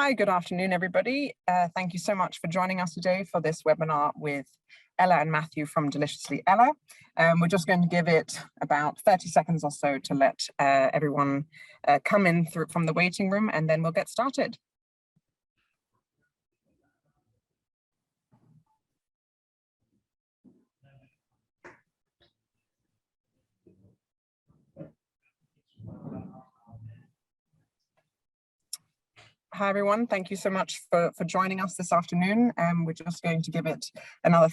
Hi, good afternoon, everybody. Thank you so much for joining us today for this webinar with Ella and Matthew from Deliciously Ella. We're just going to give it about 30 seconds or so to let everyone come in through from the waiting room, and then we'll get started. Hi, everyone. Thank you so much for joining us this afternoon. We're just going to give it another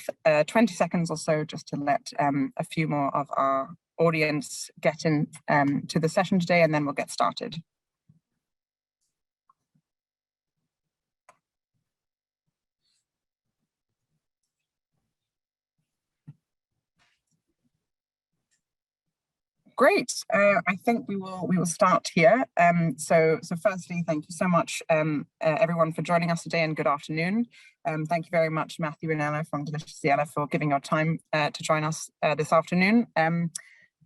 20 seconds or so just to let a few more of our audience get in to the session today, and then we'll get started. Great. I think we will start here. So firstly, thank you so much, everyone, for joining us today, and good afternoon. Thank you very much, Matthew and Ella from Deliciously Ella, for giving your time to join us this afternoon.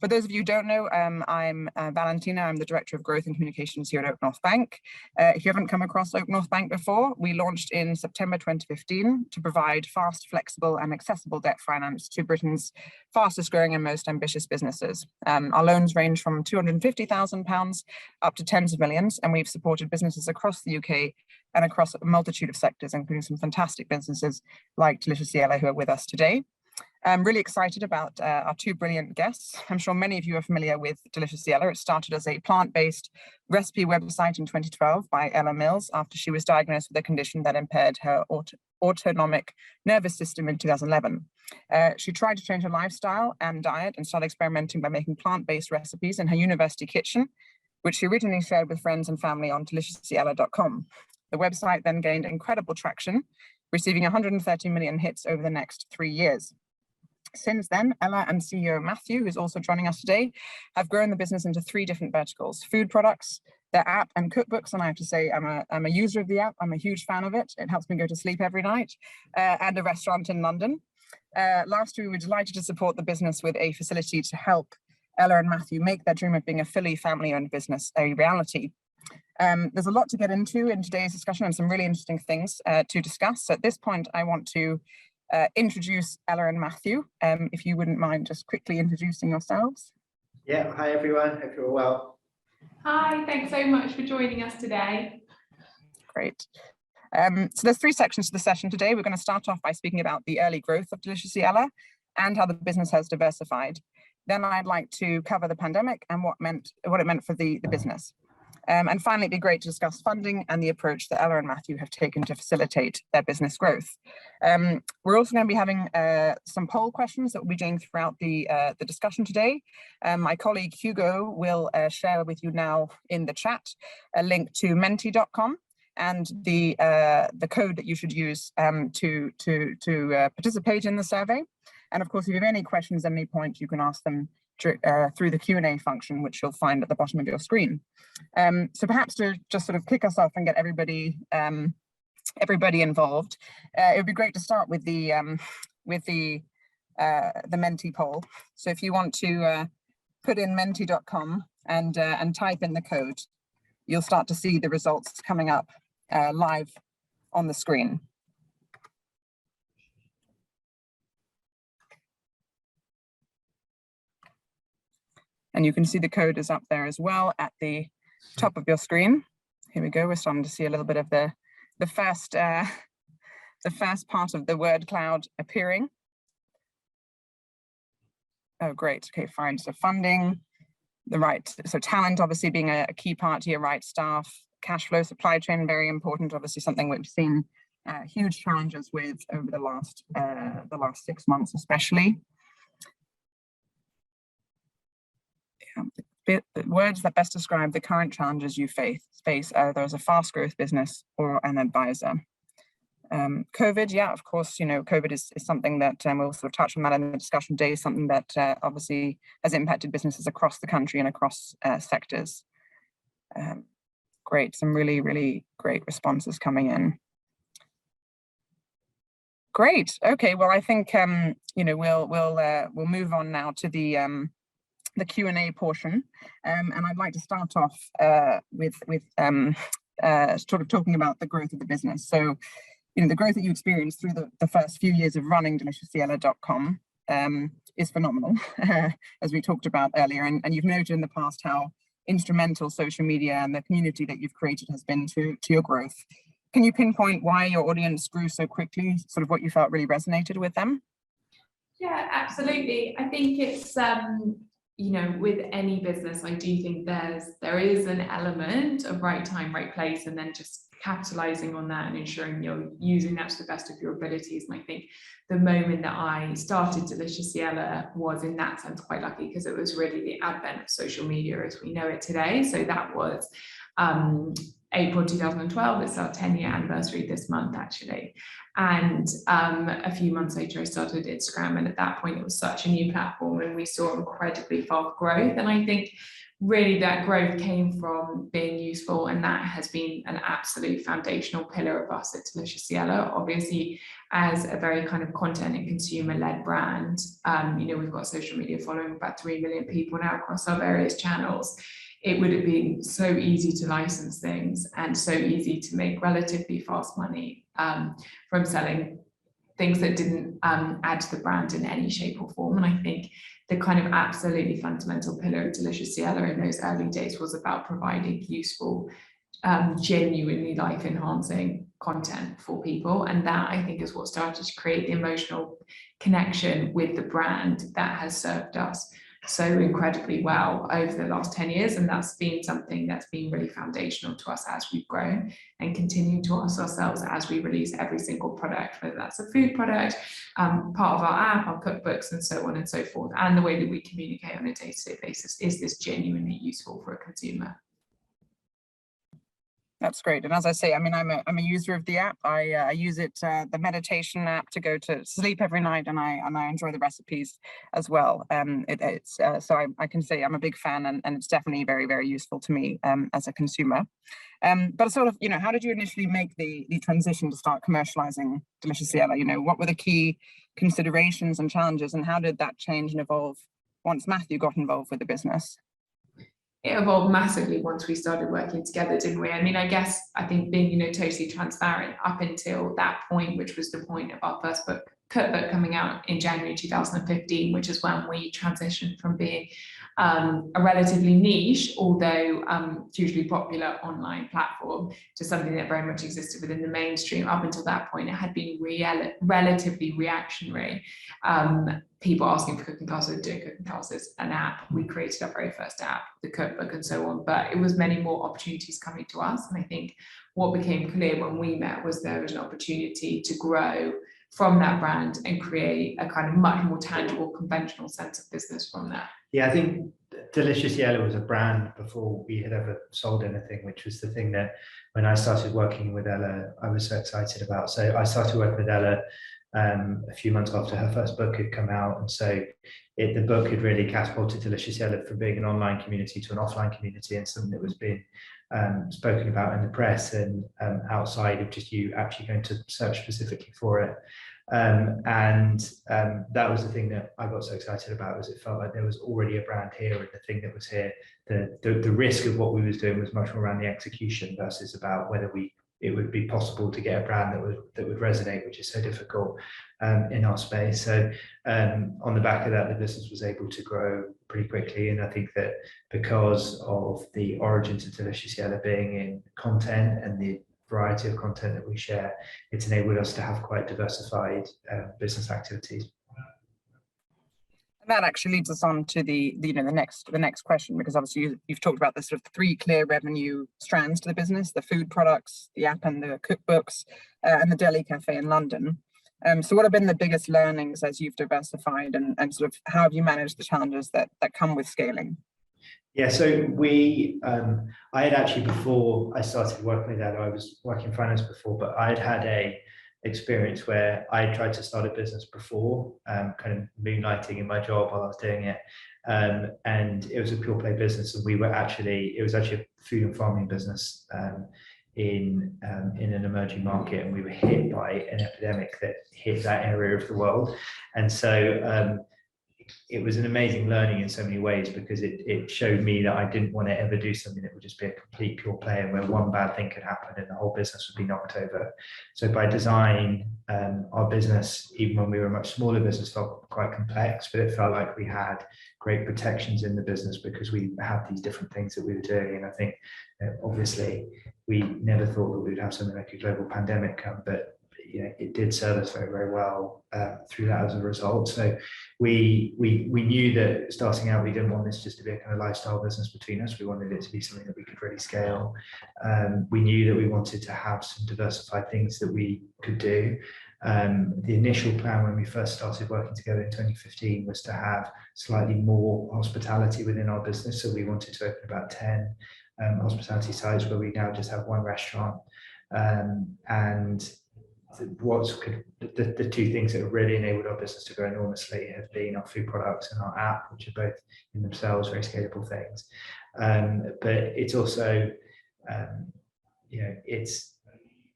For those of you who don't know, I'm Valentina. I'm the Director of Growth and Communications here at OakNorth Bank. If you haven't come across OakNorth Bank before, we launched in September 2015 to provide fast, flexible and accessible debt finance to Britain's fastest growing and most ambitious businesses. Our loans range from £250,000 up to tens of millions, and we've supported businesses across the UK and across a multitude of sectors, including some fantastic businesses like Deliciously Ella, who are with us today. I'm really excited about our two brilliant guests. I'm sure many of you are familiar with Deliciously Ella. It started as a plant-based recipe website in 2012 by Ella Mills after she was diagnosed with a condition that impaired her autonomic nervous system in 2011. She tried to change her lifestyle and diet and started experimenting by making plant-based recipes in her university kitchen, which she originally shared with friends and family on deliciouslyella.com. The website then gained incredible traction, receiving 130 million hits over the next 3 years. Since then, Ella and CEO Matthew, who's also joining us today, have grown the business into 3 different verticals: food products, their app, and cookbooks. And I have to say, I'm a user of the app. I'm a huge fan of it. It helps me go to sleep every night. And a restaurant in London. Last year, we were delighted to support the business with a facility to help Ella and Matthew make their dream of being a fully family-owned business a reality. There's a lot to get into in today's discussion and some really interesting things to discuss. So at this point, I want to introduce Ella and Matthew. If you wouldn't mind just quickly introducing yourselves. Yeah, hi everyone, hope you're well. Hi, thanks so much for joining us today. Great. So there's 3 sections to the session today. We're going to start off by speaking about the early growth of Deliciously Ella and how the business has diversified. Then I'd like to cover the pandemic and what it meant for the business. And finally, it'd be great to discuss funding and the approach that Ella and Matthew have taken to facilitate their business growth. We're also going to be having some poll questions that we'll be doing throughout the discussion today. My colleague Hugo will share with you now in the chat a link to menti.com and the code that you should use to participate in the survey. And of course, if you have any questions at any point, you can ask them through the Q&A function, which you'll find at the bottom of your screen. So perhaps to just sort of kick us off and get everybody involved, it would be great to start with the Menti poll. So if you want to put in menti.com and type in the code, you'll start to see the results coming up live on the screen. And you can see the code is up there as well at the top of your screen. Here we go. We're starting to see a little bit of the first part of the word cloud appearing. Oh, great. Okay, fine. So funding, so talent obviously being a key part here, right? Staff, cash flow, supply chain, very important. Obviously something we've seen huge challenges with over the last 6 months, especially. The words that best describe the current challenges you face either as a fast growth business or an advisor. COVID, yeah, of course, you know, COVID is something that we'll sort of touch on that in the discussion today, something that obviously has impacted businesses across the country and across sectors. Great, some really, really great responses coming in. Great. Okay, well, I think you know, we'll move on now to the Q&A portion, and I'd like to start off with sort of talking about the growth of the business. So, the growth that you experienced through the first few years of running deliciouscielo.com is phenomenal, as we talked about earlier. And you've noted in the past how instrumental social media and the community that you've created has been to your growth. Can you pinpoint why your audience grew so quickly, sort of what you felt really resonated with them? Yeah, absolutely. I think it's, with any business, I do think there is an element of right time, right place, and then just capitalizing on that and ensuring you're using that to the best of your abilities. And I think the moment that I started Deliciouscielo was in that sense quite lucky, because it was really the advent of social media as we know it today. So that was April 2012. It's our 10-year anniversary this month, actually. And a few months later, I started Instagram. And at that point, it was such a new platform and we saw incredibly fast growth. And I think really that growth came from being useful. And that has been an absolute foundational pillar of us at Deliciouscielo. Obviously, as a very kind of content and consumer-led brand, we've got social media following about 3 million people now across our various channels. It would have been so easy to license things and so easy to make relatively fast money from selling things that didn't add to the brand in any shape or form. And I think the kind of absolutely fundamental pillar of Deliciouscielo in those early days was about providing useful, genuinely life-enhancing content for people. And that, I think, is what started to create the emotional connection with the brand that has served us so incredibly well over the last 10 years. And that's been something that's been really foundational to us as we've grown and continue to ask ourselves as we release every single product, whether that's a food product, part of our app, our cookbooks, and so on and so forth. And the way that we communicate on a day-to-day basis, is this genuinely useful for a consumer? That's great. And as I say, I mean, I'm a user of the app. I use it, the meditation app, to go to sleep every night, and I enjoy the recipes as well. So I can say I'm a big fan, and it's definitely very, very useful to me as a consumer. But sort of, how did you initially make the transition to start commercializing Deliciouscielo? What were the key considerations and challenges, and how did that change and evolve once Matthew got involved with the business? It evolved massively once we started working together, didn't we? I mean, I think being, totally transparent up until that point, which was the point of our first cookbook coming out in January 2015, which is when we transitioned from being a relatively niche, although hugely popular online platform, to something that very much existed within the mainstream. Up until that point, it had been relatively reactionary. People asking for cooking classes, doing cooking classes, an app. We created our very first app, the cookbook, and so on. But it was many more opportunities coming to us. And I think what became clear when we met was there was an opportunity to grow from that brand and create a kind of much more tangible, conventional sense of business from that. Yeah, I think Deliciouscielo was a brand before we had ever sold anything, which was the thing that when I started working with Ella, I was so excited about. So I started working with Ella a few months after her first book had come out. And so the book had really catapulted Deliciouscielo from being an online community to an offline community, and something that was being spoken about in the press and outside of just you actually going to search specifically for it. That was the thing that I got so excited about, was it felt like there was already a brand here, and the thing that was here, the risk of what we was doing was much more around the execution versus about whether it would be possible to get a brand that would resonate, which is so difficult in our space. So on the back of that, the business was able to grow pretty quickly. And I think that because of the origins of Deliciouscielo being in content and the variety of content that we share, it's enabled us to have quite diversified business activities. That actually leads us on to the next question, because obviously you've talked about the sort of 3 clear revenue strands to the business: the food products, the app and the cookbooks, and the deli cafe in London. So what have been the biggest learnings as you've diversified, and sort of how have you managed the challenges that come with scaling? Yeah, so I had actually, before I started working with that, I was working finance before, but I'd had a experience where I tried to start a business before, kind of moonlighting in my job while I was doing it, and it was a pure play business, and it was actually a food and farming business in an emerging market, and we were hit by an epidemic that hit that area of the world. And so it was an amazing learning in so many ways, because it showed me that I didn't want to ever do something that would just be a complete pure play, and where one bad thing could happen and the whole business would be knocked over. So by design, our business, even when we were a much smaller business, felt quite complex, but it felt like we had great protections in the business because we had these different things that we were doing. And I think obviously we never thought that we would have something like a global pandemic come, but it did serve us very, very well through that as a result. So we knew that starting out, we didn't want this just to be a kind of lifestyle business between us. We wanted it to be something that we could really scale. We knew that we wanted to have some diversified things that we could do. The initial plan when we first started working together in 2015 was to have slightly more hospitality within our business. So we wanted to open about 10 hospitality sites, where we now just have one restaurant. And the two things that have really enabled our business to grow enormously have been our food products and our app, which are both in themselves very scalable things. But it's also,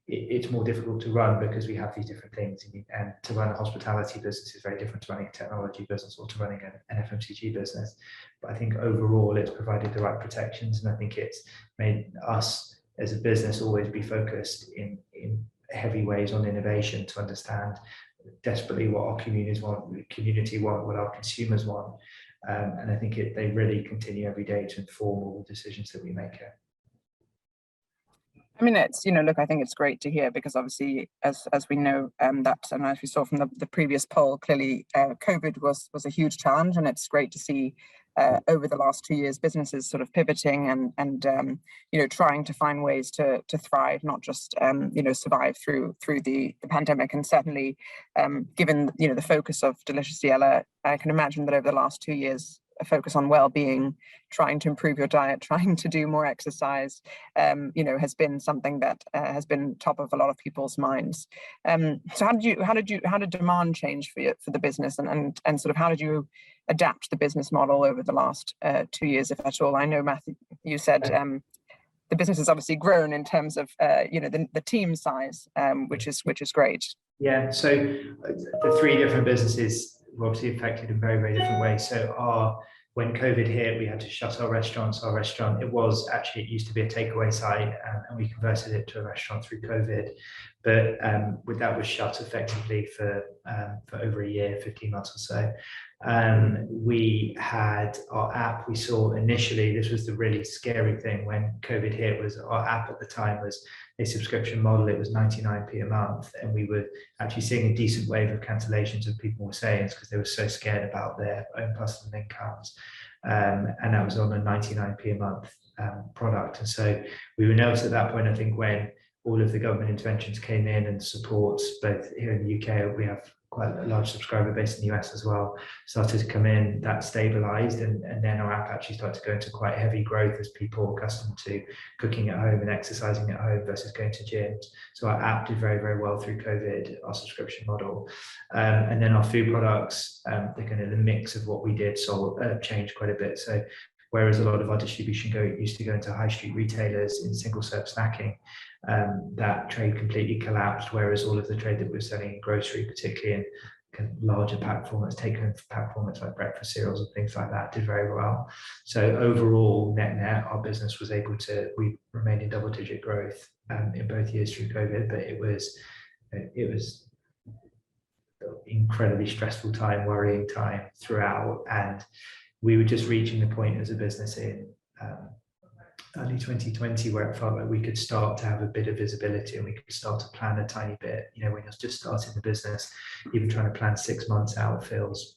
it's more difficult to run because we have these different things, and to run a hospitality business is very different to running a technology business or to running an FMCG business. But I think overall it's provided the right protections, and I think it's made us as a business always be focused in heavy ways on innovation, to understand desperately what our community want, what our consumers want. And I think they really continue every day to inform all the decisions that we make here. I mean, it's, look, I think it's great to hear, because obviously, as we know, that, and as we saw from the previous poll, clearly COVID was a huge challenge, and it's great to see over the last 2 years businesses sort of pivoting and trying to find ways to thrive, not just survive through the pandemic. And certainly, given the focus of Delicious Ciela, I can imagine that over the last 2 years, a focus on well-being, trying to improve your diet, trying to do more exercise, has been something that has been top of a lot of people's minds. So how did demand change for the business, and sort of how did you adapt the business model over the last 2 years, if at all? I know, Matthew, you said the business has obviously grown in terms of the team size, which is great. Yeah. So the three different businesses were obviously affected in very, very different ways. So when COVID hit, we had to shut our restaurant. It used to be a takeaway site, and we converted it to a restaurant through COVID. But that was shut effectively for over a year, 15 months or so. We had our app. We saw initially, this was the really scary thing when COVID hit, was our app at the time was a subscription model. It was 99p a month, and we were actually seeing a decent wave of cancellations of people were saying because they were so scared about their own personal incomes, and that was on a 99p a month product. And so we were nervous at that point. I think when all of the government interventions came in and supports, both here in the UK, we have quite a large subscriber base in the US as well, started to come in, that stabilized, and then our app actually started to go into quite heavy growth as people are accustomed to cooking at home and exercising at home versus going to gyms. So our app did very, very well through COVID, our subscription model. And then our food products, the mix of what we did changed quite a bit. So whereas a lot of our distribution used to go into high street retailers in single serve snacking, that trade completely collapsed, whereas all of the trade that we're selling in grocery, particularly in kind of larger pack formats, take-home pack formats like breakfast cereals and things like that, did very well. So overall, net, our business was we remained in double-digit growth in both years through COVID, but it was incredibly stressful time, worrying time throughout, and we were just reaching the point as a business in early 2020 where it felt like we could start to have a bit of visibility and we could start to plan a tiny bit. When you're just starting the business, even trying to plan 6 months out feels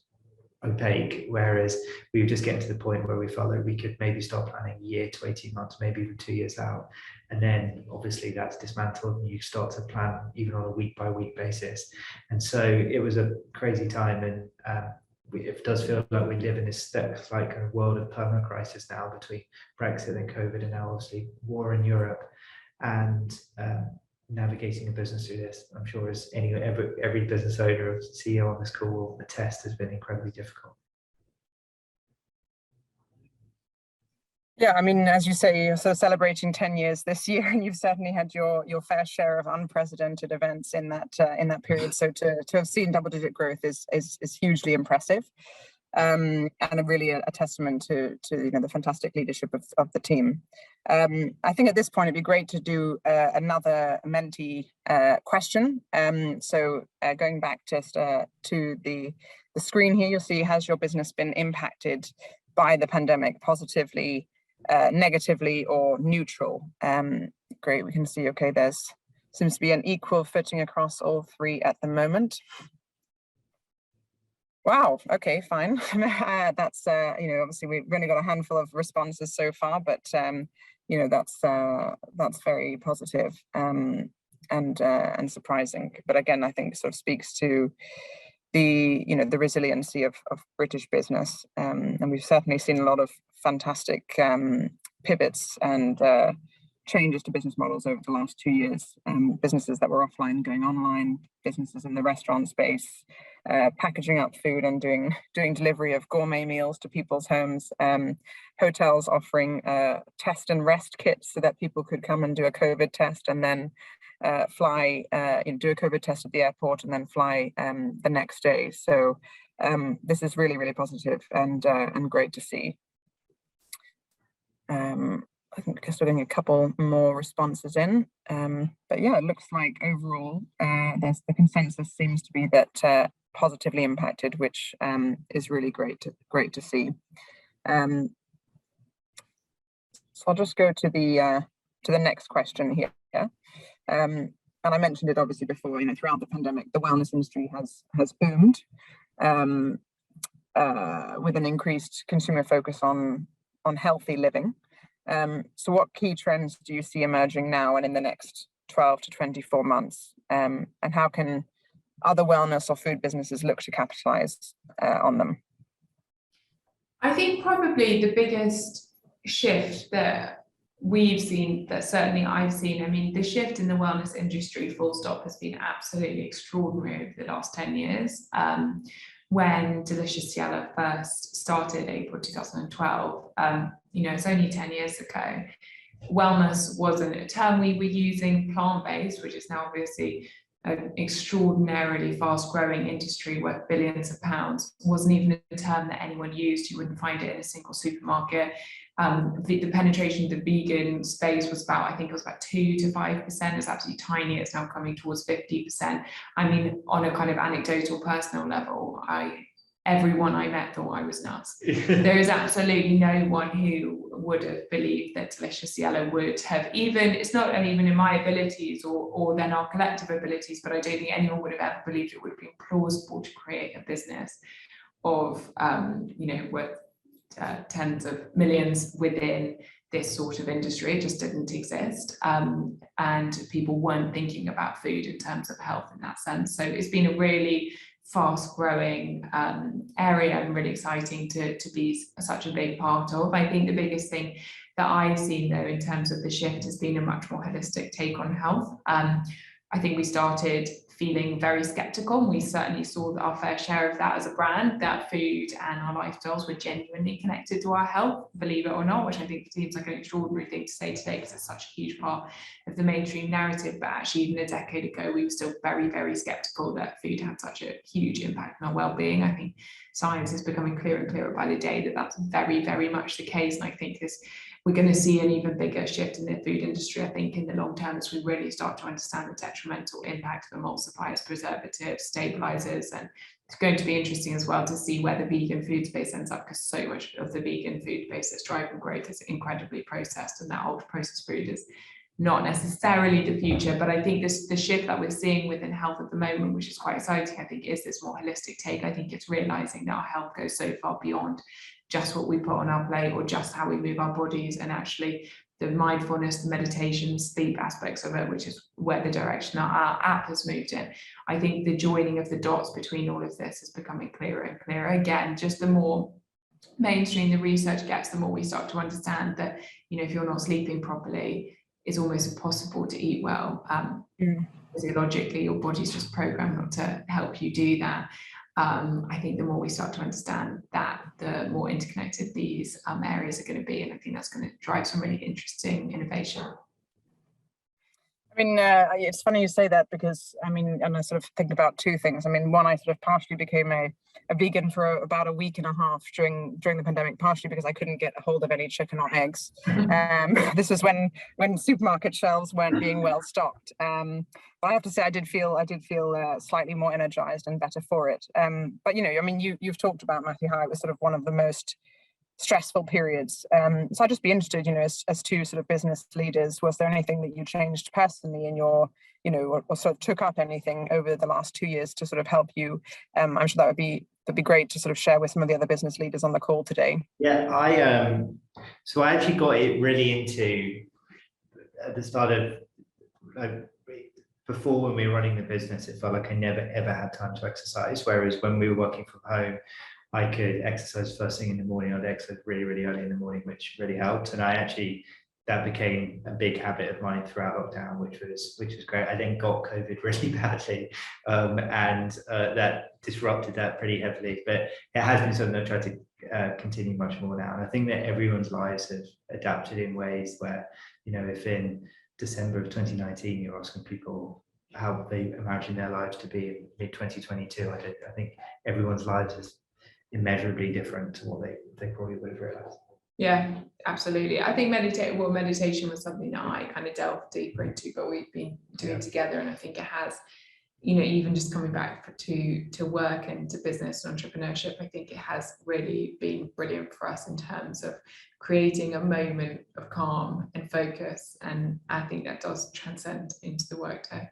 opaque, whereas we were just getting to the point where we felt like we could maybe start planning a year to 18 months, maybe even 2 years out. And then obviously that's dismantled and you start to plan even on a week-by-week basis. And so it was a crazy time, and it does feel like we live in this kind of world of permanent crisis now, between Brexit and COVID, and now obviously war in Europe. And navigating a business through this, I'm sure, as every business owner or CEO on this call will attest, has been incredibly difficult. Yeah, I mean, as you say, you're sort of celebrating 10 years this year, and you've certainly had your fair share of unprecedented events in that period. So to have seen double-digit growth is hugely impressive. and really a testament to the fantastic leadership of the team. I think at this point it'd be great to do another Menti question. So going back just to the screen here, you'll see, has your business been impacted by the pandemic positively, negatively, or neutral? Great, we can see, okay, there's seems to be an equal footing across all three at the moment. Wow, okay, fine. That's, obviously we've only got a handful of responses so far, but, that's very positive and surprising. But again, I think sort of speaks to the resiliency of British business. And we've certainly seen a lot of fantastic pivots and changes to business models over the last 2 years. Businesses that were offline going online, businesses in the restaurant space, packaging up food and doing delivery of gourmet meals to people's homes, hotels offering test and rest kits so that people could come and do a COVID test and then fly, do a COVID test at the airport and then fly the next day. So this is really, really positive and great to see. I think just getting a couple more responses in, but yeah, it looks like overall the consensus seems to be that positively impacted, which is really great to see. So I'll just go to the next question here. And I mentioned it obviously before. Throughout the pandemic, the wellness industry has boomed with an increased consumer focus on healthy living. So what key trends do you see emerging now and in the next 12 to 24 months? And how can other wellness or food businesses look to capitalize on them? I think probably the biggest shift that we've seen, that certainly I've seen, the shift in the wellness industry full stop has been absolutely extraordinary over the last 10 years. When Delicious Cielo first started, April 2012, it's only 10 years ago. Wellness wasn't a term we were using. Plant-based, which is now obviously an extraordinarily fast-growing industry worth billions of pounds, wasn't even a term that anyone used. You wouldn't find it in a single supermarket. The penetration of the vegan space was about, I think it was about 2 to 5%. It's absolutely tiny. It's now coming towards 50%. On a kind of anecdotal personal level, everyone I met thought I was nuts. There is absolutely no one who would have believed that Delicious Cielo would have it's not even in my abilities or then our collective abilities, but I don't think anyone would have ever believed it would have been plausible to create a business of, worth tens of millions within this sort of industry. It just didn't exist. And people weren't thinking about food in terms of health in that sense. So it's been a really fast-growing area and really exciting to be such a big part of. I think the biggest thing that I've seen though in terms of the shift has been a much more holistic take on health. I think we started feeling very skeptical, and we certainly saw that our fair share of that as a brand, that food and our lifestyles were genuinely connected to our health, believe it or not, which I think seems like an extraordinary thing to say today because it's such a huge part of the mainstream narrative. But actually, even a decade ago, we were still very, very skeptical that food had such a huge impact on our well-being. I think science is becoming clearer and clearer by the day that that's very, very much the case. And I think we're going to see an even bigger shift in the food industry, I think, in the long term, as we really start to understand the detrimental impact of emulsifiers, preservatives, stabilizers. And it's going to be interesting as well to see where the vegan food space ends up, because so much of the vegan food space that's driving growth is incredibly processed, and that ultra processed food is not necessarily the future. But I think the shift that we're seeing within health at the moment, which is quite exciting, I think, is this more holistic take. I think it's realizing that our health goes so far beyond just what we put on our plate or just how we move our bodies, and actually the mindfulness, the meditation, sleep aspects of it, which is where the direction that our app has moved in. I think the joining of the dots between all of this is becoming clearer and clearer. Again, just the more mainstream the research gets, the more we start to understand that, if you're not sleeping properly, it's almost impossible to eat well. Physiologically, your body's just programmed not to help you do that. I think the more we start to understand that, the more interconnected these areas are going to be, and I think that's going to drive some really interesting innovation. I mean, it's funny you say that, because I mean, and I sort of think about two things. I mean, one, I sort of partially became a vegan for about a week and a half during the pandemic, partially because I couldn't get a hold of any chicken or eggs. This was when supermarket shelves weren't being well stocked. But I have to say, I did feel slightly more energized and better for it. But I mean, you've talked about, Matthew, how it was sort of one of the most stressful periods. So I'd just be interested, as two sort of business leaders, was there anything that you changed personally in your, or sort of took up anything over the last 2 years to sort of help you? I'm sure that'd be great to sort of share with some of the other business leaders on the call today. Yeah, so I actually got it really into at the start of, like, before, when we were running the business, it felt like I never ever had time to exercise. Whereas when we were working from home, I could exercise first thing in the morning. I'd exercise really, really early in the morning, which really helped. And that became a big habit of mine throughout lockdown, which was great. I then got COVID really badly, and that disrupted that pretty heavily. But it has been something I try to continue much more now. And I think that everyone's lives have adapted in ways where, if in December of 2019 you're asking people how they imagine their lives to be in mid-2022, I think everyone's lives is immeasurably different to what they probably would have realized. Yeah, absolutely. I think meditation was something that I kind of delved deeper into, but we've been doing together, and I think it has, even just coming back to work and to business and entrepreneurship, I think it has really been brilliant for us in terms of creating a moment of calm and focus, and I think that does transcend into the workday.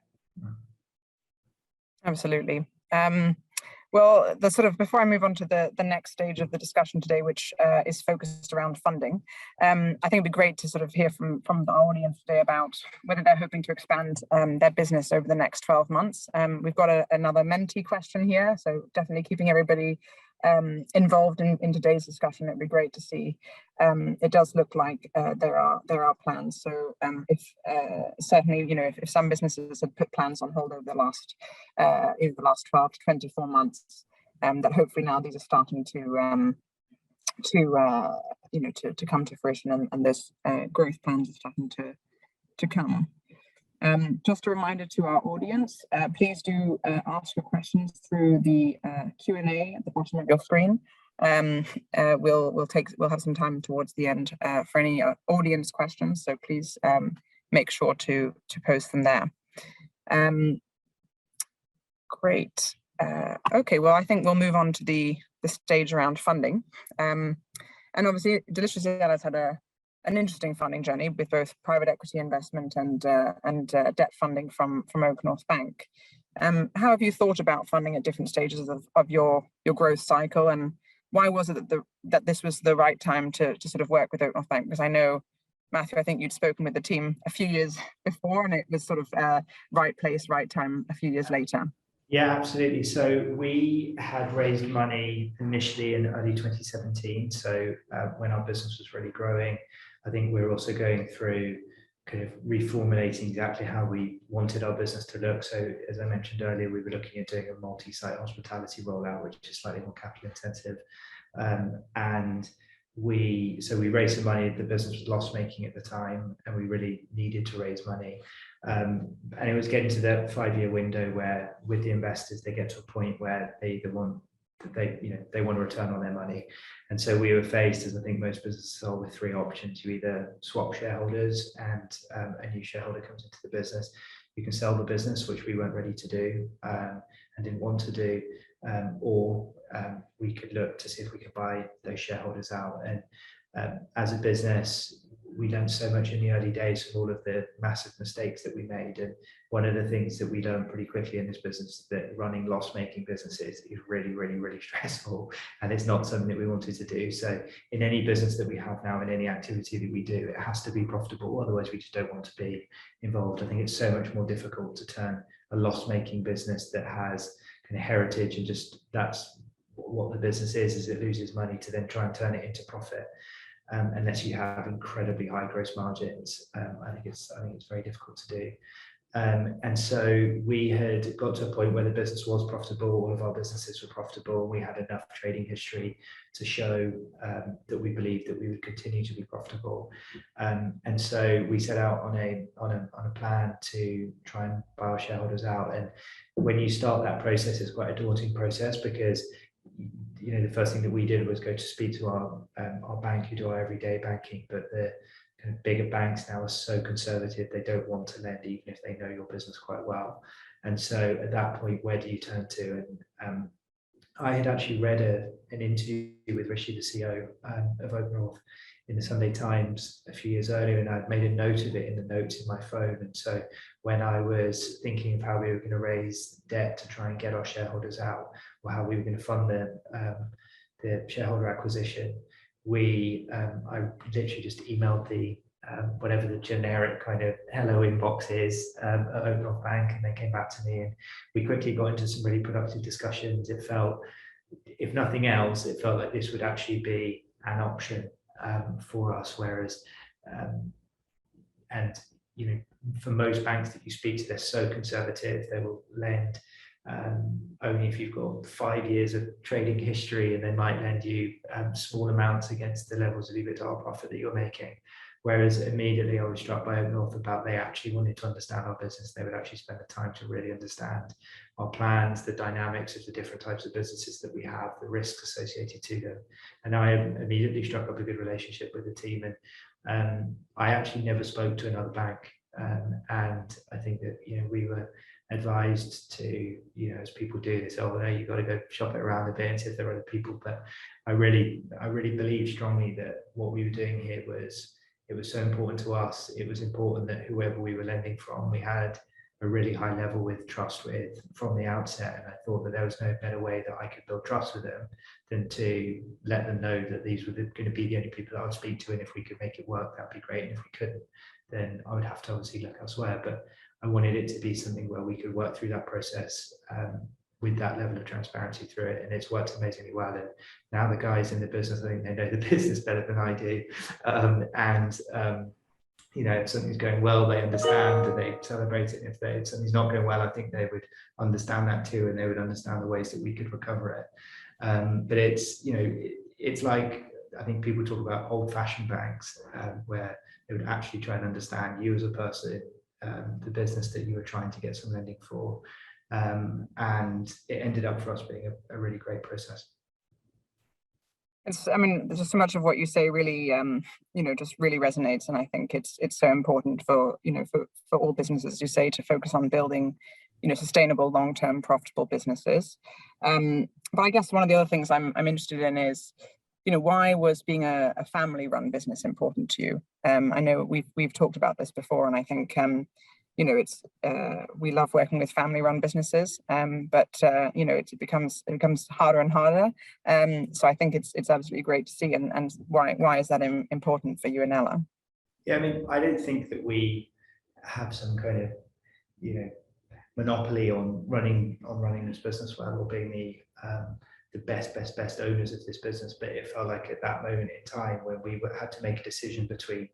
Absolutely. Well, before I move on to the next stage of the discussion today, which is focused around funding, I think it'd be great to sort of hear from our audience today about whether they're hoping to expand their business over the next 12 months. We've got another Menti question here, so definitely keeping everybody involved in today's discussion. It'd be great to see. It does look like there are plans. So if certainly, if some businesses have put plans on hold over the last 12 to 24 months, that hopefully now these are starting to come to fruition, and those growth plans are starting to come. Just a reminder to our audience, please do ask your questions through the Q&A at the bottom of your screen. We'll have some time towards the end for any audience questions, so please make sure to post them there. Great. Okay, well, I think we'll move on to the stage around funding. And obviously, Delicious Yellow has had an interesting funding journey with both private equity investment and debt funding from OakNorth Bank. How have you thought about funding at different stages of your growth cycle, and why was it that this was the right time to sort of work with OakNorth Bank? Because I know, Matthew, I think you'd spoken with the team a few years before, and it was sort of right place, right time a few years later. Yeah, absolutely. So we had raised money initially in early 2017. So when our business was really growing, I think we were also going through kind of reformulating exactly how we wanted our business to look. So as I mentioned earlier, we were looking at doing a multi-site hospitality rollout, which is slightly more capital intensive. And we raised some money. The business was loss making at the time, and we really needed to raise money. And it was getting to that 5-year window where, with the investors, they get to a point where they want a return on their money. And so we were faced, as I think most businesses are, with 3 options. You either swap shareholders and a new shareholder comes into the business. You can sell the business, which we weren't ready to do and didn't want to do, or we could look to see if we could buy those shareholders out. And as a business, we learned so much in the early days of all of the massive mistakes that we made. And one of the things that we learned pretty quickly in this business is that running loss-making businesses is really, really, really stressful. And it's not something that we wanted to do. So in any business that we have now, in any activity that we do, it has to be profitable. Otherwise, we just don't want to be involved. I think it's so much more difficult to turn a loss-making business that has kind of heritage and just that's what the business is it loses money, to then try and turn it into profit. Unless you have incredibly high gross margins, I think it's very difficult to do. And so we had got to a point where the business was profitable, all of our businesses were profitable, we had enough trading history to show that we believed that we would continue to be profitable. And so we set out on a plan to try and buy our shareholders out. And when you start that process, it's quite a daunting process, because the first thing that we did was go to speak to our bank, who do our everyday banking, but the kind of bigger banks now are so conservative, they don't want to lend even if they know your business quite well. And so at that point, where do you turn to? And I had actually read an interview with Rishi, the CEO of OakNorth, in the Sunday Times a few years earlier, and I'd made a note of it in the notes in my phone. And so when I was thinking of how we were going to raise debt to try and get our shareholders out, or how we were going to fund the shareholder acquisition, I literally just emailed the whatever the generic kind of hello inbox is at OakNorth Bank, and they came back to me, and we quickly got into some really productive discussions. It felt, if nothing else, it felt like this would actually be an option for us, whereas and for most banks that you speak to, they're so conservative, they will lend only if you've got 5 years of trading history, and they might lend you small amounts against the levels of EBITDA profit that you're making. Whereas immediately I was struck by OakNorth about, they actually wanted to understand our business. They would actually spend the time to really understand our plans, the dynamics of the different types of businesses that we have, the risks associated to them. And I immediately struck up a good relationship with the team. And I actually never spoke to another bank. And I think that, we were advised to, as people do, they say, oh, no, you've got to go shop it around a bit and see if there are other people. But I really believe strongly that what we were doing here it was so important to us. It was important that whoever we were lending from, we had a really high level with trust with from the outset. And I thought that there was no better way that I could build trust with them than to let them know that these were going to be the only people that I would speak to. And if we could make it work, that'd be great. And if we couldn't, then I would have to obviously look elsewhere. But I wanted it to be something where we could work through that process with that level of transparency through it, and it's worked amazingly well. And now the guys in the business, I think they know the business better than I do, if something's going well, they understand and they celebrate it. If something's not going well, I think they would understand that too, and they would understand the ways that we could recover it. But it's like, I think people talk about old-fashioned banks, where they would actually try and understand you as a person, the business that you were trying to get some lending for. And it ended up for us being a really great process. Just so much of what you say really, just really resonates. And I think it's so important for all businesses, as you say, to focus on building, sustainable, long-term, profitable businesses. But I guess one of the other things I'm interested in is, why was being a family-run business important to you? I know we've talked about this before, and I think it's we love working with family-run businesses, but it becomes harder and harder. So I think it's absolutely great to see. And why is that important for you and Ella? Yeah, I don't think that we have some kind of monopoly on running this business well, or being the best owners of this business. But it felt like at that moment in time when we had to make a decision between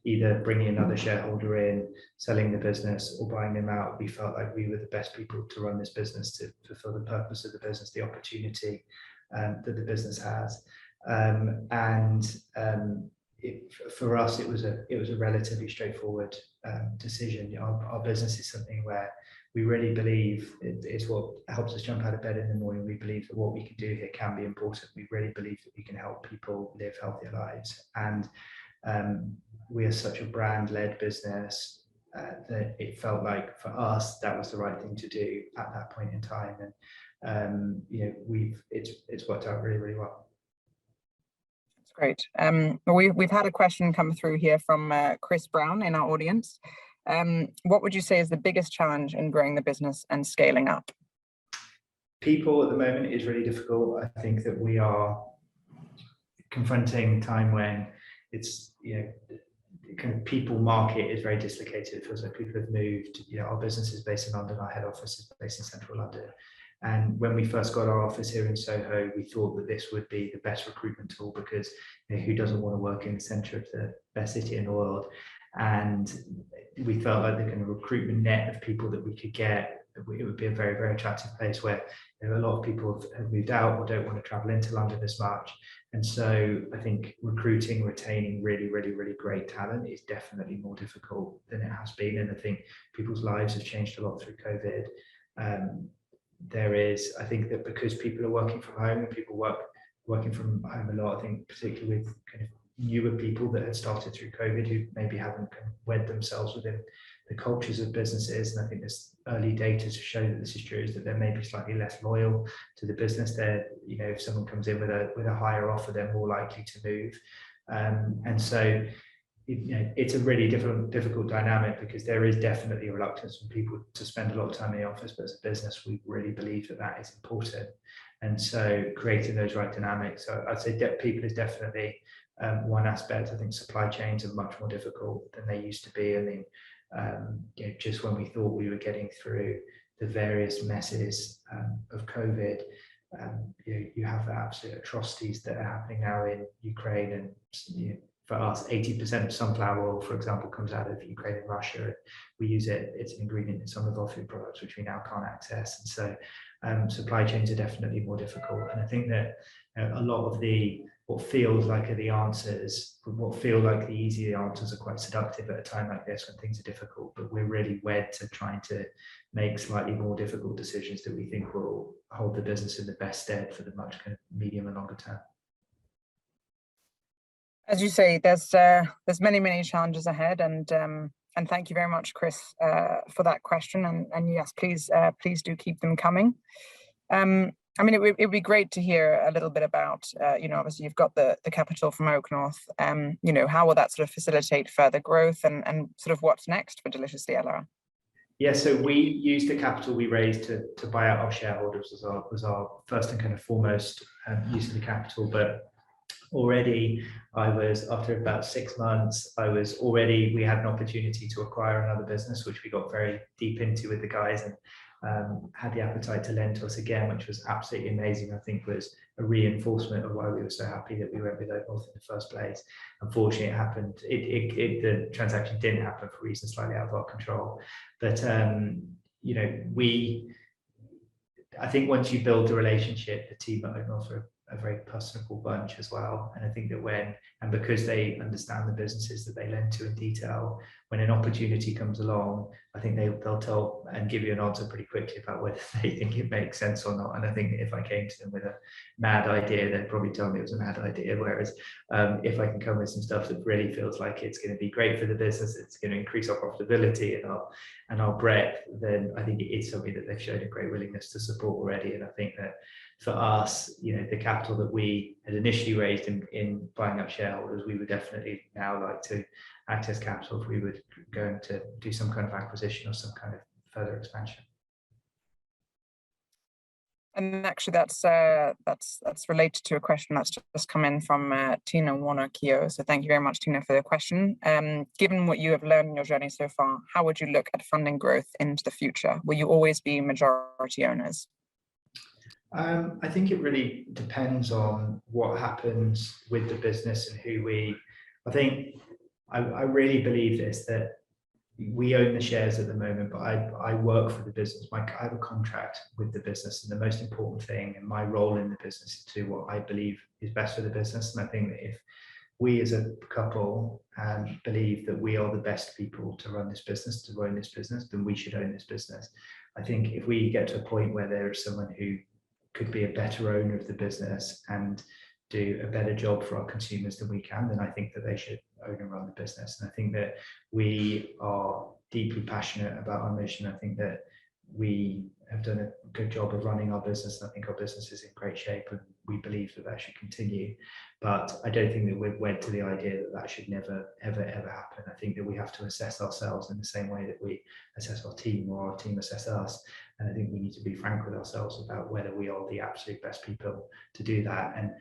either bringing another shareholder in, selling the business, or buying them out, we felt like we were the best people to run this business, to fulfill the purpose of the business, the opportunity that the business has. For us, it was a relatively straightforward decision. Our business is something where we really believe it's what helps us jump out of bed in the morning. We believe that what we can do here can be important. We really believe that we can help people live healthier lives. And we are such a brand-led business that it felt like for us that was the right thing to do at that point in time. And it's worked out really, really well. That's great. We've had a question come through here from Chris Brown in our audience. What would you say is the biggest challenge in growing the business and scaling up? People at the moment is really difficult. I think that we are confronting time when it's, kind of people market is very dislocated. It feels like people have moved. Our business is based in London. Our head office is based in central London. And when we first got our office here in Soho, we thought that this would be the best recruitment tool, because who doesn't want to work in the centre of the best city in the world? And we felt like the kind of recruitment net of people that we could get, it would be a very, very attractive place where a lot of people have moved out or don't want to travel into London as much. And so I think recruiting, retaining really, really, really great talent is definitely more difficult than it has been. And I think people's lives have changed a lot through COVID. I think that because people are working from home and people working from home a lot, I think particularly with kind of newer people that had started through COVID who maybe haven't kind of wed themselves within the cultures of businesses. And I think there's early data to show that this is true, is that they're maybe slightly less loyal to the business. They're, if someone comes in with a higher offer, they're more likely to move. And so it's a really difficult dynamic, because there is definitely a reluctance from people to spend a lot of time in the office, but as a business, we really believe that that is important. And so creating those right dynamics, so I'd say people is definitely one aspect. I think supply chains are much more difficult than they used to be. I mean, just when we thought we were getting through the various messes of COVID, you have the absolute atrocities that are happening now in Ukraine. And for us, 80% of sunflower oil, for example, comes out of Ukraine and Russia. We use it, it's an ingredient in some of our food products, which we now can't access. And so supply chains are definitely more difficult. And I think that a lot of what feels like are the answers, what feel like the easy answers, are quite seductive at a time like this when things are difficult, but we're really wed to trying to make slightly more difficult decisions that we think will hold the business in the best stead for the much kind of medium and longer term. As you say, there's many challenges ahead, and thank you very much, Chris, for that question. And yes, please do keep them coming. I mean, it would be great to hear a little bit about, obviously you've got the capital from OakNorth. How will that sort of facilitate further growth, and sort of what's next for Deliciously LR? Yeah, so we used the capital we raised to buy out our shareholders was our first and kind of foremost use of the capital. But already after about 6 months, we had an opportunity to acquire another business, which we got very deep into with the guys, and had the appetite to lend to us again, which was absolutely amazing. I think was a reinforcement of why we were so happy that we went with OakNorth in the first place. Unfortunately, it happened. The transaction didn't happen for reasons slightly out of our control. But I think once you build a relationship, the team at OakNorth are a very personable bunch as well. And I think that because they understand the businesses that they lend to in detail, when an opportunity comes along, I think they'll tell and give you an answer pretty quickly about whether they think it makes sense or not. And I think that if I came to them with a mad idea, they'd probably tell me it was a mad idea. Whereas if I can come with some stuff that really feels like it's going to be great for the business, it's going to increase our profitability and our breadth, then I think it is something that they've shown a great willingness to support already. And I think that for us, the capital that we had initially raised in buying up shareholders, we would definitely now like to access capital if we were going to do some kind of acquisition or some kind of further expansion. And actually, that's related to a question that's just come in from Tina Warner-Keogh. So thank you very much, Tina, for the question. Given what you have learned in your journey so far, how would you look at funding growth into the future? Will you always be majority owners? I think it really depends on what happens with the business and I think I really believe this, that we own the shares at the moment, but I work for the business. I have a contract with the business, and the most important thing and my role in the business is to do what I believe is best for the business. And I think that if we as a couple believe that we are the best people to run this business, to own this business, then we should own this business. I think if we get to a point where there is someone who could be a better owner of the business and do a better job for our consumers than we can, then I think that they should own and run the business. And I think that we are deeply passionate about our mission. I think that we have done a good job of running our business, and I think our business is in great shape, and we believe that that should continue. But I don't think that we're wed to the idea that that should never, ever, ever happen. I think that we have to assess ourselves in the same way that we assess our team or our team assess us. And I think we need to be frank with ourselves about whether we are the absolute best people to do that. And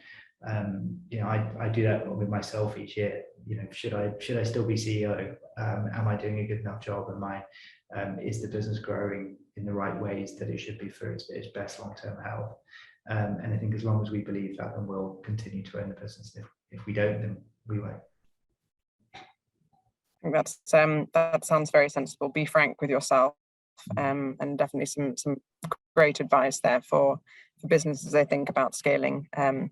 I do that with myself each year. Should I still be CEO? Am I doing a good enough job? Is the business growing in the right ways that it should be for its best long-term health? And I think as long as we believe that, then we'll continue to own the business. If we don't, then we won't. I think that sounds very sensible. Be frank with yourself, and definitely some great advice there for businesses as they think about scaling and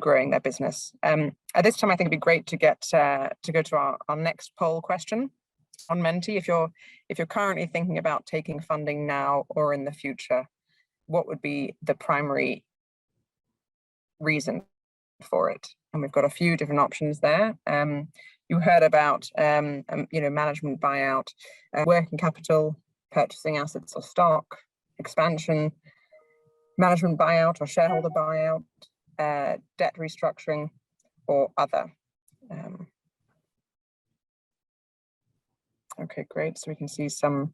growing their business. At this time, I think it'd be great to go to our next poll question on Menti. If you're currently thinking about taking funding now or in the future, what would be the primary reason for it? And we've got a few different options there. You heard about management buyout, working capital, purchasing assets or stock, expansion, management buyout or shareholder buyout, debt restructuring, or other. Okay, great. So we can see some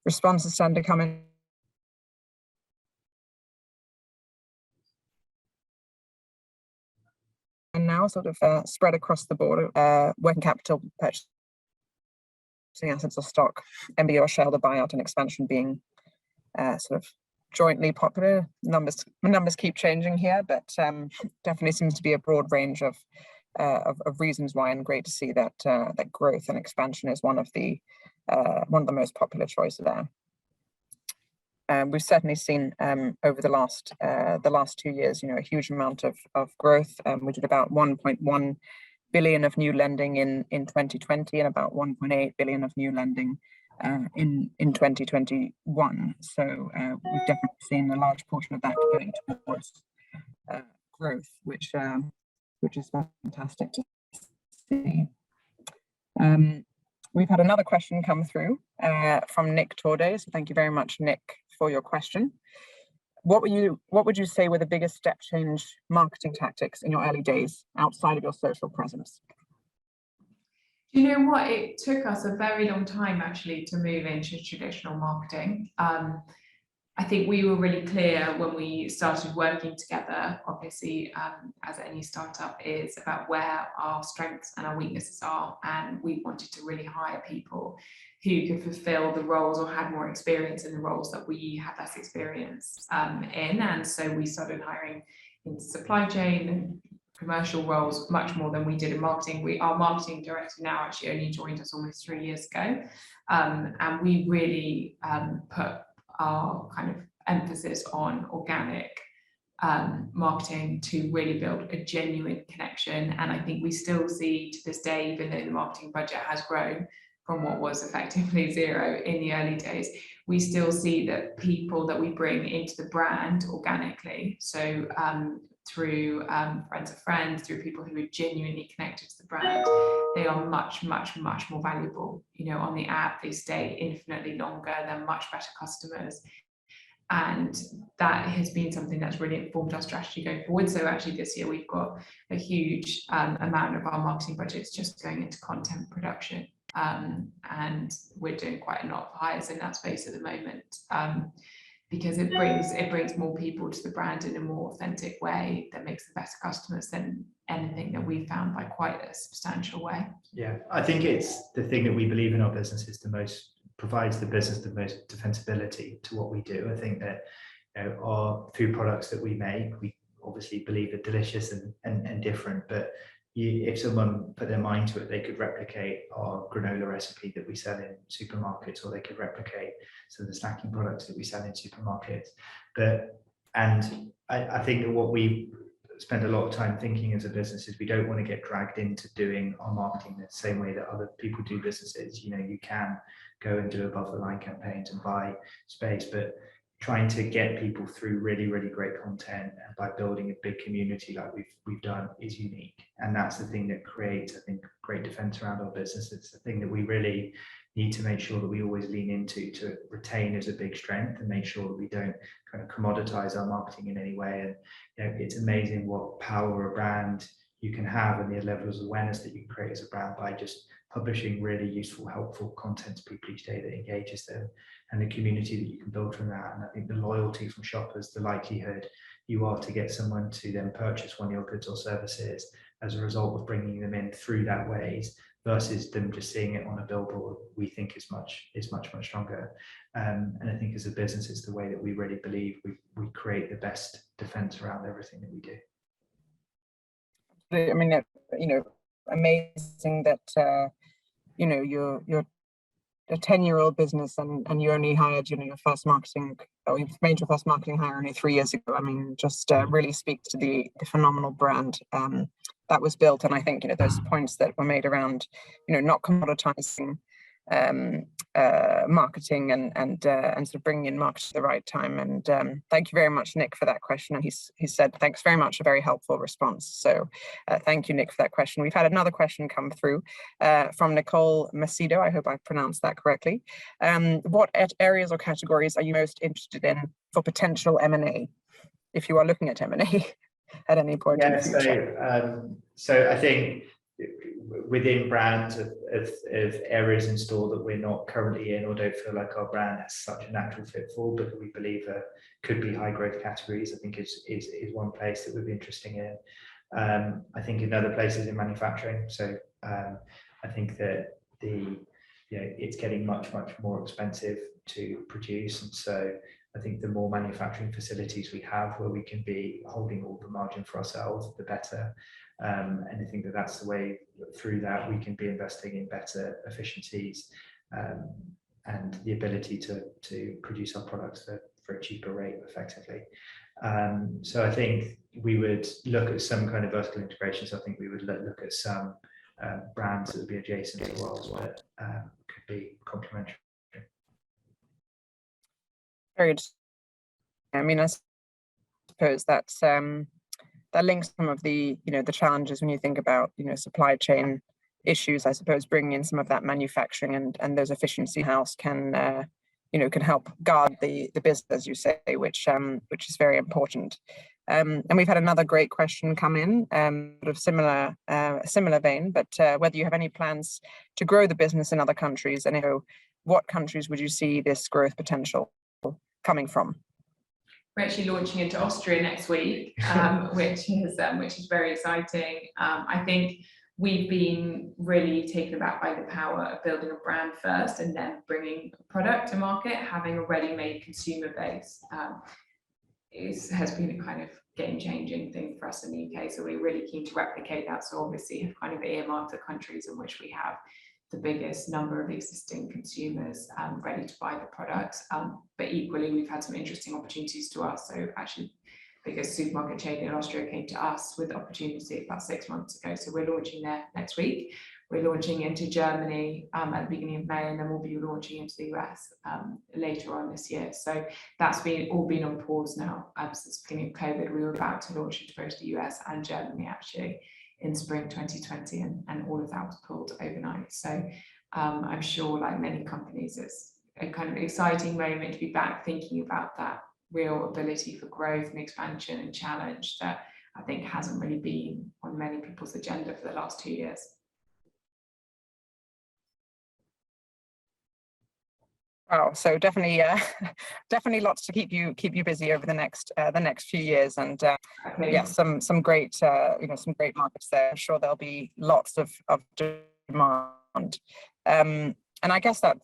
responses starting to come in. And now sort of spread across the board, working capital, purchasing assets or stock, MBO or shareholder buyout, and expansion being sort of jointly popular. Numbers keep changing here, but definitely seems to be a broad range of reasons why, and great to see that that growth and expansion is one of the most popular choices there. We've certainly seen over the last 2 years, a huge amount of growth. We did about 1.1 billion of new lending in 2020 and about 1.8 billion of new lending in 2021. So we've definitely seen a large portion of that going towards growth, which is fantastic to see. We've had another question come through from Nick Torday. So thank you very much, Nick, for your question. What would you say were the biggest step change marketing tactics in your early days outside of your social presence? You know what? It took us a very long time actually to move into traditional marketing. I think we were really clear when we started working together, obviously, as any startup is, about where our strengths and our weaknesses are. And we wanted to really hire people who could fulfill the roles or had more experience in the roles that we had less experience in. And so we started hiring in supply chain and commercial roles much more than we did in marketing. Our marketing director now actually only joined us almost 3 years ago. And we really put our kind of emphasis on organic marketing to really build a genuine connection. And I think we still see to this day, even though the marketing budget has grown from what was effectively zero in the early days, we still see that people that we bring into the brand organically, so through friends of friends, through people who are genuinely connected to the brand, they are much, much, much more valuable. On the app, they stay infinitely longer, they're much better customers. And that has been something that's really informed our strategy going forward. So actually this year we've got a huge amount of our marketing budgets just going into content production. And we're doing quite a lot of hires in that space at the moment. Because it brings more people to the brand in a more authentic way that makes them better customers than anything that we've found by quite a substantial way. Yeah, I think it's the thing that we believe in our business is provides the business the most defensibility to what we do. I think that our food products that we make, we obviously believe are delicious and different, but if someone put their mind to it, they could replicate our granola recipe that we sell in supermarkets, or they could replicate some of the snacking products that we sell in supermarkets. And I think that what we spend a lot of time thinking as a business is we don't want to get dragged into doing our marketing the same way that other people do businesses. You can go and do above the line campaigns and buy space, but trying to get people through really, really great content and by building a big community like we've done is unique. And that's the thing that creates, I think, great defense around our business. It's the thing that we really need to make sure that we always lean into to retain as a big strength, and make sure that we don't kind of commoditize our marketing in any way. And it's amazing what power a brand you can have and the levels of awareness that you can create as a brand by just publishing really useful, helpful content to people each day that engages them, and the community that you can build from that. And I think the loyalty from shoppers, the likelihood you are to get someone to then purchase one of your goods or services as a result of bringing them in through that ways versus them just seeing it on a billboard, we think is much stronger. And I think as a business, it's the way that we really believe we create the best defense around everything that we do. I mean, amazing that you're a 10-year-old business and you only hired, your first marketing, or you've made your first marketing hire only 3 years ago. I mean, just really speaks to the phenomenal brand that was built. And I think, those points that were made around, not commoditizing marketing and sort of bringing in marketing at the right time. And thank you very much, Nick, for that question. And he said, thanks very much, a very helpful response. So thank you, Nick, for that question. We've had another question come through from Nicole Macedo. I hope I pronounced that correctly. What areas or categories are you most interested in for potential M&A, if you are looking at M&A at any point in the future? So I think within brands of areas in store that we're not currently in or don't feel like our brand has such a natural fit for, but we believe could be high growth categories, I think is one place that would be interesting in. I think in other places in manufacturing. So I think that it's getting much more expensive to produce, and so I think the more manufacturing facilities we have where we can be holding all the margin for ourselves, the better. And I think that's the way through that we can be investing in better efficiencies and the ability to produce our products for a cheaper rate effectively. So I think we would look at some kind of vertical integration. So I think we would look at some brands that would be adjacent to ours that could be complementary. Very interesting. I mean, I suppose that's that links some of the the challenges when you think about supply chain issues. I suppose bringing in some of that manufacturing and those efficiency house can can help guard the business, as you say, which is very important. And we've had another great question come in, sort of similar vein, but whether you have any plans to grow the business in other countries, and what countries would you see this growth potential coming from? We're actually launching into Austria next week, which is very exciting. I think we've been really taken aback by the power of building a brand first and then bringing a product to market. Having a ready-made consumer base has been a kind of game-changing thing for us in the UK. So we're really keen to replicate that. So obviously have kind of earmarked the countries in which we have the biggest number of existing consumers ready to buy the products. But equally, we've had some interesting opportunities to us. So actually, the biggest supermarket chain in Austria came to us with the opportunity about 6 months ago. So we're launching there next week. We're launching into Germany at the beginning of May, and then we'll be launching into the US later on this year. So that's all been on pause now. Since the beginning of COVID, we were about to launch into both the US and Germany actually in spring 2020, and all of that was pulled overnight. So I'm sure, like many companies, it's a kind of exciting moment to be back thinking about that real ability for growth and expansion and challenge that I think hasn't really been on many people's agenda for the last 2 years. Wow, so definitely lots to keep you busy over the next few years, and yes, some great some great markets there. I'm sure there'll be lots of demand. And I guess that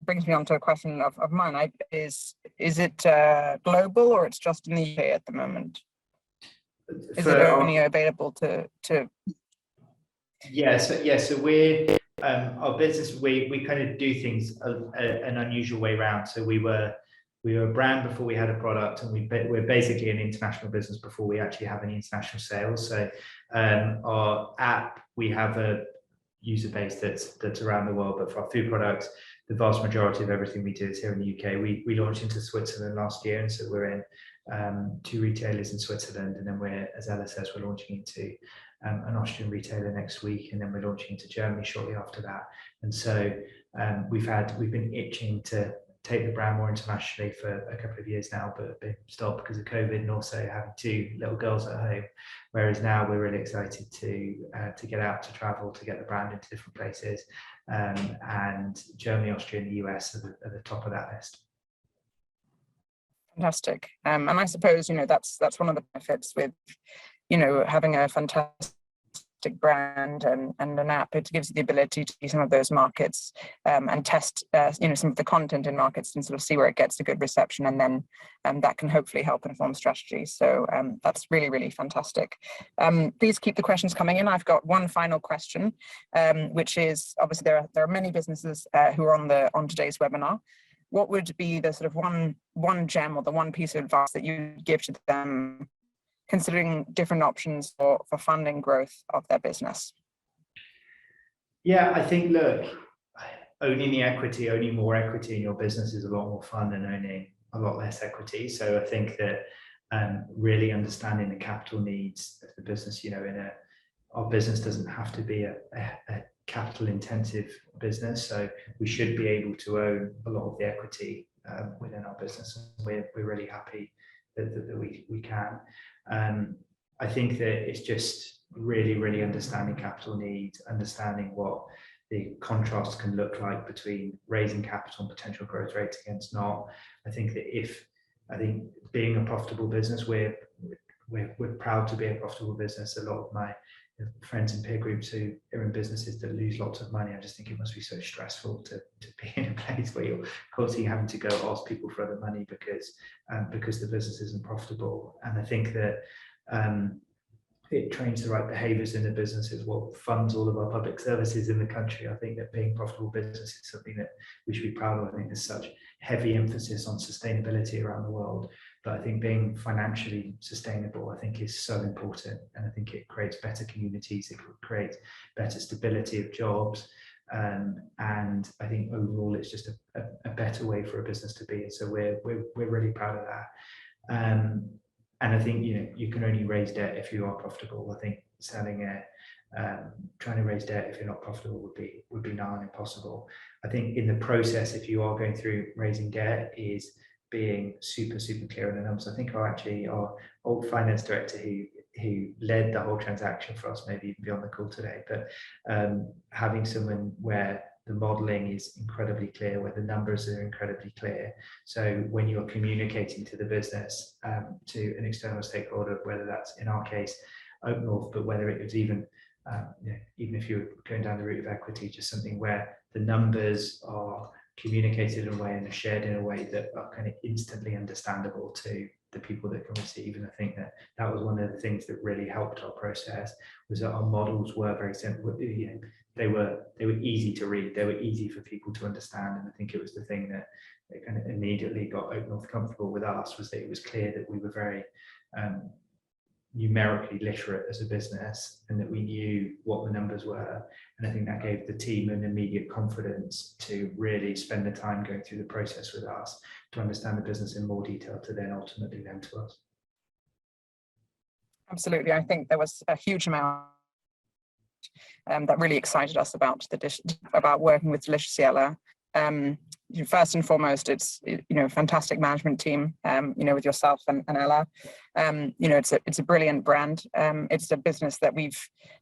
brings me on to a question of mine. Is it global, or it's just in the UK at the moment? Is it only available to? So we're our business, we kind of do things an unusual way around. So we were a brand before we had a product, and we're basically an international business before we actually have any international sales. So our app, we have a user base that's around the world, but for our food products, the vast majority of everything we do is here in the UK. We launched into Switzerland last year, and so we're in 2 retailers in Switzerland, and then as Ella says, we're launching into an Austrian retailer next week, and then we're launching into Germany shortly after that. And so we've been itching to take the brand more internationally for a couple of years now, but been stopped because of COVID and also having 2 little girls at home. Whereas now we're really excited to get out, to travel, to get the brand into different places. And Germany, Austria, and the US are the top of that list. Fantastic. And I suppose that's one of the benefits with having a fantastic brand and an app. It gives you the ability to see some of those markets and test some of the content in markets and sort of see where it gets a good reception, and then that can hopefully help inform strategy. So that's really, really fantastic. Please keep the questions coming in. I've got one final question, which is, obviously there are many businesses who are on today's webinar. What would be the sort of one gem or the one piece of advice that you give to them, considering different options for funding growth of their business? Yeah, I think, look, owning the equity, owning more equity in your business is a lot more fun than owning a lot less equity. So I think that really understanding the capital needs of the business, our business doesn't have to be a capital intensive business. So we should be able to own a lot of the equity within our business. We're really happy that we can. I think that it's just really understanding capital needs, understanding what the contrast can look like between raising capital and potential growth rates against not. I think being a profitable business, we're proud to be a profitable business. A lot of my friends and peer groups who are in businesses that lose lots of money, I just think it must be so stressful to be in a place where you're constantly having to go ask people for other money because the business isn't profitable. And I think that it trains the right behaviors in the business is what funds all of our public services in the country. I think that being profitable business is something that we should be proud of. I think there's such heavy emphasis on sustainability around the world, but I think being financially sustainable, I think, is so important. And I think it creates better communities, it creates better stability of jobs. And I think overall it's just a better way for a business to be. And so we're really proud of that. And I think you can only raise debt if you are profitable. I think trying to raise debt if you're not profitable would be nigh on impossible. I think in the process, if you are going through raising debt, is being super clear on the numbers. I think our old finance director who led the whole transaction for us, maybe even be on the call today, but having someone where the modeling is incredibly clear, where the numbers are incredibly clear. So when you're communicating to the business, to an external stakeholder, whether that's in our case OakNorth, but whether it was even if you're going down the route of equity, just something where the numbers are communicated in a way and are shared in a way that are kind of instantly understandable to the people that can receive. And I think that was one of the things that really helped our process, was that our models were very simple. They were easy to read, they were easy for people to understand. And I think it was the thing that kind of immediately got OakNorth comfortable with us, was that it was clear that we were very numerically literate as a business, and that we knew what the numbers were. And I think that gave the team an immediate confidence to really spend the time going through the process with us to understand the business in more detail, to then ultimately lend to us. Absolutely. I think there was a huge amount that really excited us about working with Delicious Cielo. First and foremost, it's fantastic management team, with yourself and Ella. It's a brilliant brand. It's a business that we've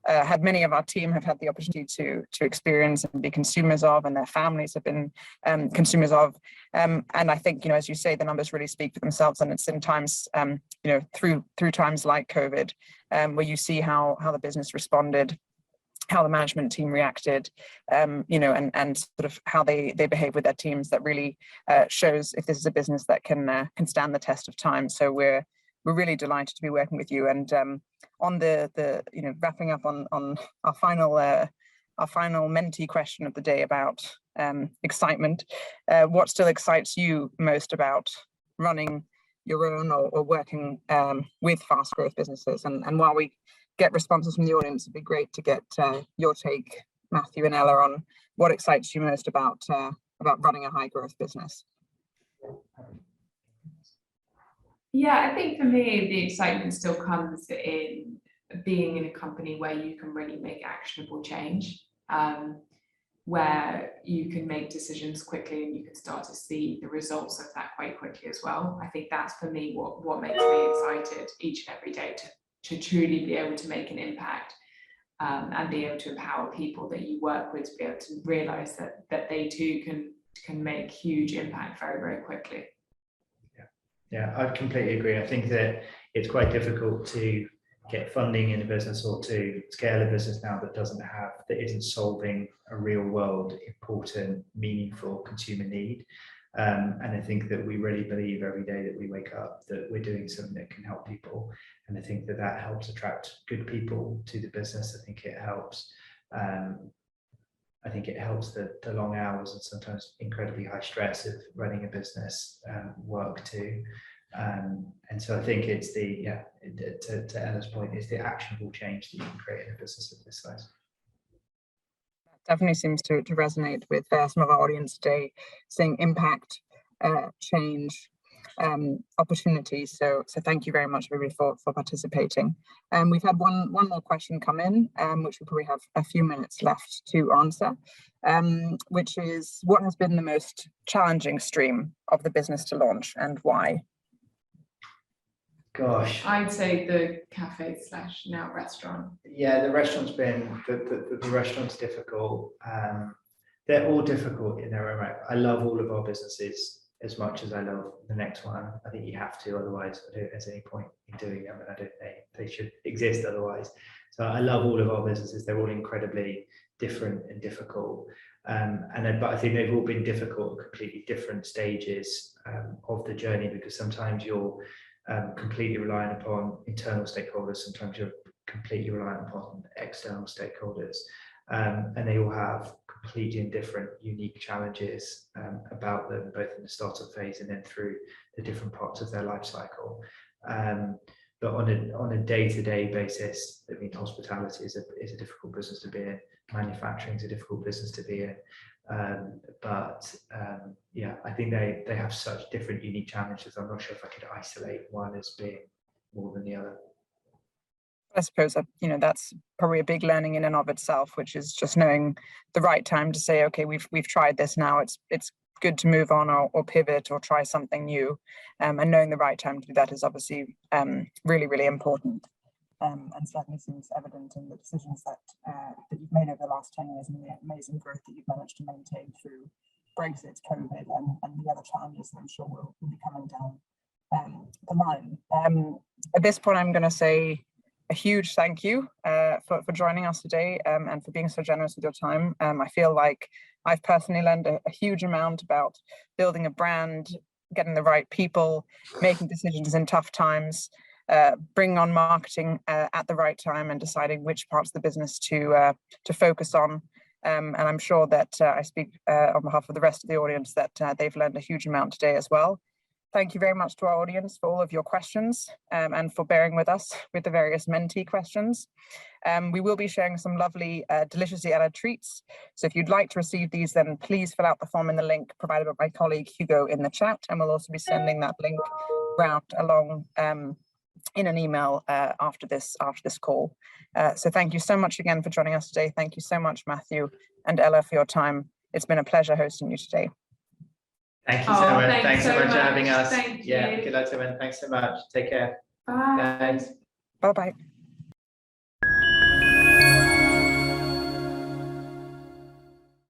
had, many of our team have had the opportunity to experience and be consumers of, and their families have been consumers of. And I think, as you say, the numbers really speak for themselves. And it's in times, through times like COVID, where you see how the business responded, how the management team reacted, and sort of how they behave with their teams, that really shows if this is a business that can stand the test of time. So we're really delighted to be working with you. And on the wrapping up on our final mentee question of the day about excitement, what still excites you most about running your own or working with fast growth businesses? And while we get responses from the audience, it'd be great to get your take, Matthew and Ella, on what excites you most about running a high growth business. Yeah, I think for me, the excitement still comes in being in a company where you can really make actionable change, where you can make decisions quickly and you can start to see the results of that quite quickly as well. I think that's for me what makes me excited each and every day, to truly be able to make an impact, and be able to empower people that you work with to be able to realize that they too can make huge impact very, very quickly. Yeah, I completely agree. I think that it's quite difficult to get funding in a business, or to scale a business now that isn't solving a real world important, meaningful consumer need. And I think that we really believe every day that we wake up that we're doing something that can help people. And I think that helps attract good people to the business. I think it helps. The long hours and sometimes incredibly high stress of running a business work too. And so I think it's to Ella's point, it's the actionable change that you can create in a business of this size. Definitely seems to resonate with some of our audience today, seeing impact, change, opportunities. So thank you very much, everybody, for participating. We've had one more question come in, which we probably have a few minutes left to answer, which is, what has been the most challenging stream of the business to launch, and why? Gosh, I'd say the cafe / now restaurant. Yeah, the restaurant's been the restaurant's difficult. They're all difficult in their own right. I love all of our businesses as much as I love the next one. I think you have to, otherwise I don't think there's any point in doing them, and I don't think they should exist otherwise. So I love all of our businesses. They're all incredibly different and difficult. But I think they've all been difficult at completely different stages of the journey, because sometimes you're completely reliant upon internal stakeholders, sometimes you're completely reliant upon external stakeholders, and they all have completely different, unique challenges about them, both in the startup phase and then through the different parts of their life cycle. But on a day-to-day basis, I mean, hospitality is a difficult business to be in. Manufacturing is a difficult business to be in. Yeah, I think they have such different, unique challenges. I'm not sure if I could isolate one as being more than the other. I suppose that's probably a big learning in and of itself, which is just knowing the right time to say, okay, we've tried this now. It's good to move on or pivot or try something new, and knowing the right time to do that is obviously really, really important. And certainly seems evident in the decisions that you've made over the last 10 years, and the amazing growth that you've managed to maintain through Brexit, COVID, and the other challenges that I'm sure will be coming down the line. At this point, I'm going to say a huge thank you for joining us today, and for being so generous with your time. I feel like I've personally learned a huge amount about building a brand, getting the right people, making decisions in tough times, bringing on marketing at the right time, and deciding which parts of the business to focus on. And I'm sure that I speak on behalf of the rest of the audience that they've learned a huge amount today as well. Thank you very much to our audience for all of your questions, and for bearing with us with the various mentee questions. We will be sharing some lovely deliciously Ella treats. So if you'd like to receive these, then please fill out the form in the link provided by my colleague Hugo in the chat, and we'll also be sending that link round along in an email after this call. So thank you so much again for joining us today. Thank you so much, Matthew and Ella, for your time. It's been a pleasure hosting you today. Thank you so much. Thanks so much for having us. Thank you. Yeah, good luck, everyone. Thanks so much. Take care. Bye. Thanks. Bye-bye.